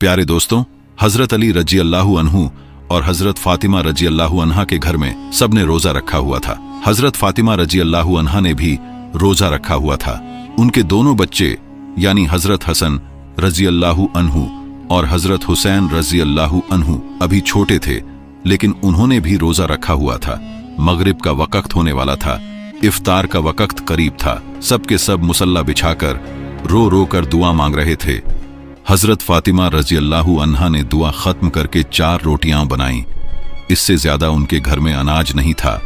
प्यारे दोस्तों, हजरत अली रजी अल्लाहु अन्हु और हजरत फातिमा रजी अल्लाहु अन्हा के घर में सबने रोजा रखा हुआ था। हजरत फातिमा रजी अल्लाहु अन्हा ने भी रोजा रखा हुआ था। उनके दोनों बच्चे यानी हजरत हसन रजी अल्लाहु अन्हु और हजरत हुसैन रजी अल्लाहु अन्हु अभी छोटे थे, लेकिन उन्होंने भी रोजा रखा हुआ था। मगरिब का वक्त होने वाला था, इफ्तार का वक्त करीब था। सबके सब मुसल्ला बिछाकर रो रो कर दुआ मांग रहे थे। हजरत फातिमा रजी अल्लाहु अन्हा ने दुआ खत्म करके 4 रोटियां बनाईं। इससे ज्यादा उनके घर में अनाज नहीं था।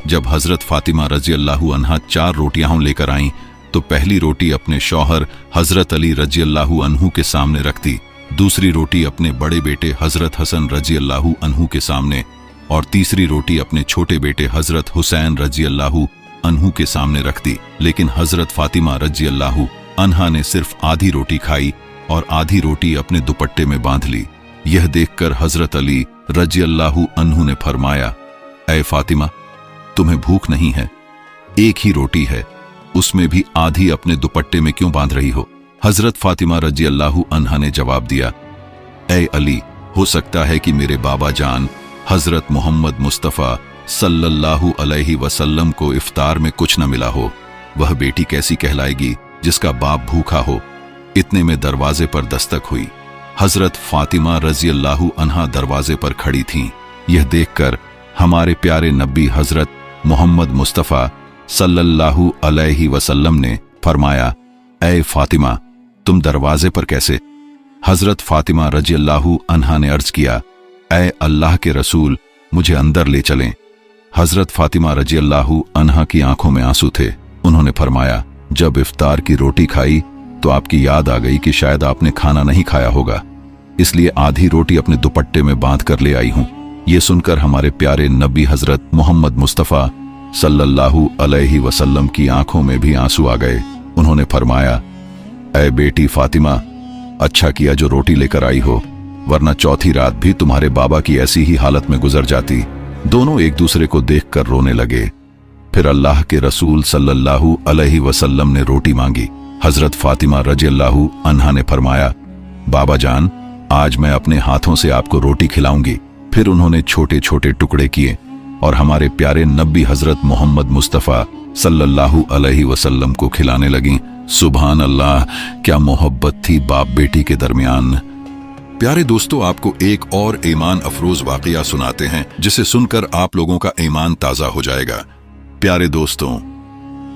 जब हजरत फातिमा रजी अल्लाहु अन्हा 4 रोटियां लेकर आईं तो पहली रोटी अपने शौहर हजरत अली रजी अल्लाहु अन्हु के सामने रख दी, दूसरी रोटी अपने बड़े बेटे हजरत हसन रजी अल्लाहु अन्हु के सामने और तीसरी रोटी अपने छोटे बेटे हजरत हुसैन रजी अल्लाहु अन्हु के सामने रख दी। लेकिन हजरत फातिमा रजी अल्लाहु अन्हा ने सिर्फ आधी रोटी खाई और आधी रोटी अपने दुपट्टे में बांध ली। यह देखकर हजरत अली रजी अल्लाहु अन्हु ने फरमाया, ऐ फातिमा, तुम्हें भूख नहीं है? एक ही रोटी है, उसमें भी आधी अपने दुपट्टे में क्यों बांध रही हो? हजरत फातिमा रजी अल्लाहु अन्हा ने जवाब दिया, ऐ अली, हो सकता है कि मेरे बाबा जान हजरत मोहम्मद मुस्तफ़ा सल्लल्लाहु अलैहि वसल्लम को इफ्तार में कुछ न मिला हो। वह बेटी कैसी कहलाएगी जिसका बाप भूखा हो? इतने में दरवाजे पर दस्तक हुई। हजरत फातिमा रजी अल्लाहु अन्हा दरवाजे पर खड़ी थीं। यह देखकर हमारे प्यारे नबी हजरत मोहम्मद मुस्तफ़ा सल्लल्लाहु अलैहि वसल्लम ने फरमाया, ऐ फातिमा, तुम दरवाजे पर कैसे? हजरत फातिमा रजी अल्लाहु अन्हा ने अर्ज किया, ऐ अल्लाह के रसूल, मुझे अंदर ले चलें। हजरत फातिमा रजी अल्लाहु अन्हा की आंखों में आंसू थे। उन्होंने फरमाया, जब इफ्तार की रोटी खाई तो आपकी याद आ गई कि शायद आपने खाना नहीं खाया होगा, इसलिए आधी रोटी अपने दुपट्टे में बांध कर ले आई हूं। ये सुनकर हमारे प्यारे नबी हजरत मोहम्मद मुस्तफ़ा सल्लल्लाहु अलैहि वसल्लम की आंखों में भी आंसू आ गए। उन्होंने फरमाया, ऐ बेटी फातिमा, अच्छा किया जो रोटी लेकर आई हो, वरना चौथी रात भी तुम्हारे बाबा की ऐसी ही हालत में गुजर जाती। दोनों एक दूसरे को देखकर रोने लगे। फिर अल्लाह के रसूल सल्लल्लाहु अलैहि वसल्लम ने रोटी मांगी। हजरत फातिमा रजी अल्लाहु अन्हा ने फरमाया, बाबा जान, आज मैं अपने हाथों से आपको रोटी खिलाऊंगी। फिर उन्होंने छोटे छोटे टुकड़े किए और हमारे प्यारे नबी हजरत मोहम्मद मुस्तफ़ा सल्लल्लाहु अलैहि वसल्लम को खिलाने लगीं। सुभान अल्लाह, क्या मोहब्बत थी बाप बेटी के दरमियान। प्यारे दोस्तों, आपको एक और ईमान अफरोज वाकया सुनाते हैं जिसे सुनकर आप लोगों का ईमान ताजा हो जाएगा। प्यारे दोस्तों,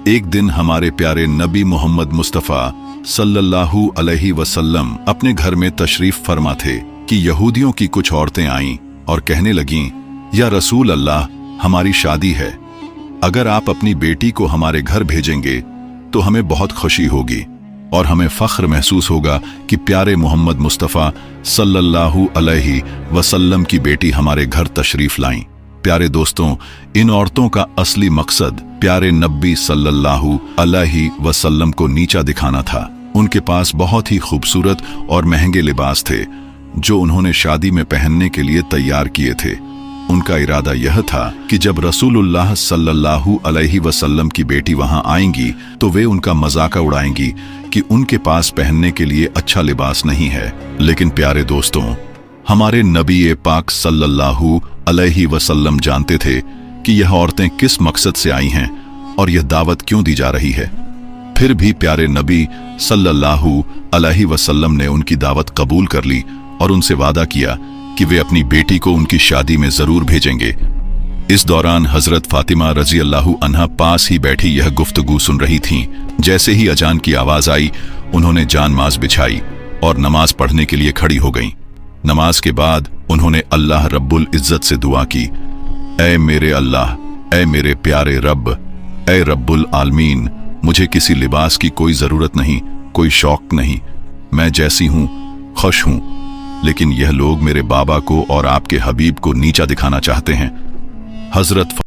एक दिन हमारे प्यारे नबी मोहम्मद मुस्तफ़ा सल्लल्लाहु अलैहि वसल्लम अपने घर में तशरीफ फरमा थे कि यहूदियों की कुछ औरतें आईं और कहने लगीं, या रसूल अल्लाह, हमारी शादी है, अगर आप अपनी बेटी को हमारे घर भेजेंगे तो हमें बहुत खुशी होगी और हमें फख्र महसूस होगा कि प्यारे मोहम्मद मुस्तफ़ा सल्लल्लाहु अलैहि वसल्लम की बेटी हमारे घर तशरीफ लाईं। प्यारे दोस्तों, इन औरतों का असली मकसद प्यारे नबी सल्लल्लाहु अलैहि वसल्लम को नीचा दिखाना था। उनके पास बहुत ही खूबसूरत और महंगे लिबास थे जो उन्होंने शादी में पहनने के लिए तैयार किए थे। उनका इरादा यह था कि जब रसूलुल्लाह सल्लल्लाहु अलैहि वसल्लम की बेटी वहां आएंगी तो वे उनका मजाक उड़ाएंगी कि उनके पास पहनने के लिए अच्छा लिबास नहीं है। लेकिन प्यारे दोस्तों, हमारे नबी पाक सल्लल्लाहु अलैहि वसल्लम जानते थे कि यह औरतें किस मकसद से आई हैं और यह दावत क्यों दी जा रही है। फिर भी प्यारे नबी सल्लल्लाहु अलैहि वसल्लम ने उनकी दावत कबूल कर ली और उनसे वादा किया कि वे अपनी बेटी को उनकी शादी में जरूर भेजेंगे। इस दौरान हजरत फातिमा रजी अल्लाहु अन्हा पास ही बैठी यह गुफ्तगू सुन रही थीं। जैसे ही अजान की आवाज आई, उन्होंने जानमाज बिछाई और नमाज पढ़ने के लिए खड़ी हो गईं। नमाज के बाद उन्होंने अल्लाह रब्बुल इज्जत से दुआ की, ऐ मेरे अल्लाह, ऐ मेरे प्यारे रब, ऐ रब्बुल आलमीन, मुझे किसी लिबास की कोई जरूरत नहीं, कोई शौक नहीं, मैं जैसी हूं खुश हूं, लेकिन यह लोग मेरे बाबा को और आपके हबीब को नीचा दिखाना चाहते हैं। हजरत